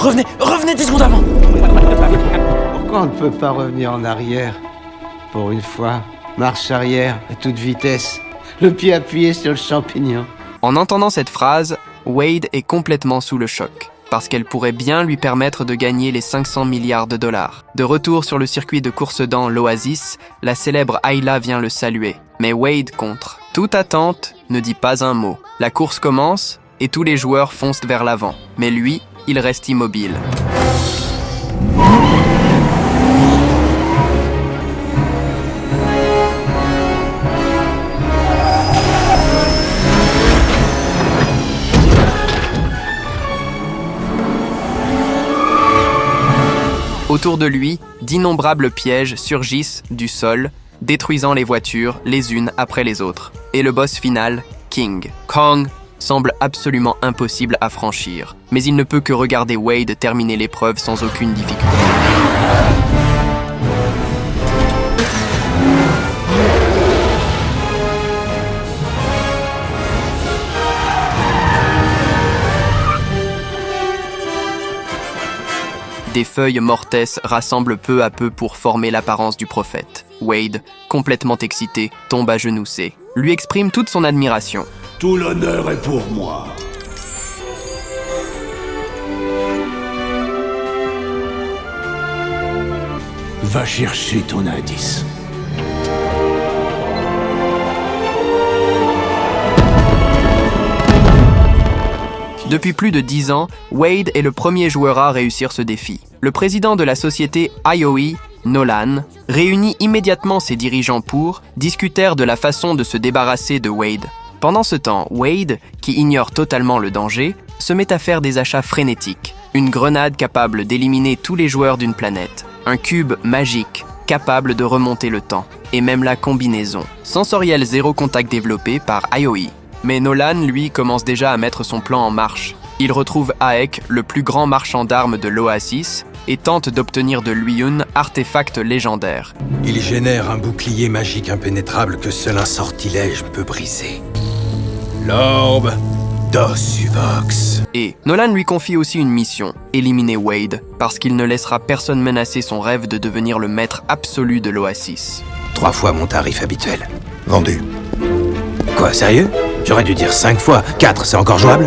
Revenez 10 secondes avant. Pourquoi on ne peut pas revenir en arrière? Pour une fois, marche arrière à toute vitesse, le pied appuyé sur le champignon. En entendant cette phrase, Wade est complètement sous le choc, parce qu'elle pourrait bien lui permettre de gagner les 500 milliards de dollars. De retour sur le circuit de course dans l'Oasis, la célèbre Ayla vient le saluer. Mais Wade contre. Toute attente ne dit pas un mot. La course commence et tous les joueurs foncent vers l'avant. Mais lui, il reste immobile. Autour de lui, d'innombrables pièges surgissent du sol, détruisant les voitures les unes après les autres. Et le boss final, King Kong, semble absolument impossible à franchir. Mais il ne peut que regarder Wade terminer l'épreuve sans aucune difficulté. Des feuilles mortesses rassemblent peu à peu pour former l'apparence du prophète. Wade, complètement excité, tombe agenoussé. Lui exprime toute son admiration. Tout l'honneur est pour moi. Va chercher ton indice. Depuis plus de 10 ans, Wade est le premier joueur à réussir ce défi. Le président de la société IOE, Nolan, réunit immédiatement ses dirigeants discutèrent de la façon de se débarrasser de Wade. Pendant ce temps, Wade, qui ignore totalement le danger, se met à faire des achats frénétiques. Une grenade capable d'éliminer tous les joueurs d'une planète. Un cube magique capable de remonter le temps. Et même la combinaison. Sensoriel zéro contact développée par IOE. Mais Nolan, lui, commence déjà à mettre son plan en marche. Il retrouve Aek, le plus grand marchand d'armes de l'Oasis, et tente d'obtenir de lui un artefact légendaire. Il génère un bouclier magique impénétrable que seul un sortilège peut briser. L'orbe d'Osuvox. Et Nolan lui confie aussi une mission, éliminer Wade, parce qu'il ne laissera personne menacer son rêve de devenir le maître absolu de l'Oasis. 3 fois mon tarif habituel. Vendu. Quoi, sérieux? J'aurais dû dire 5 fois. 4, c'est encore jouable?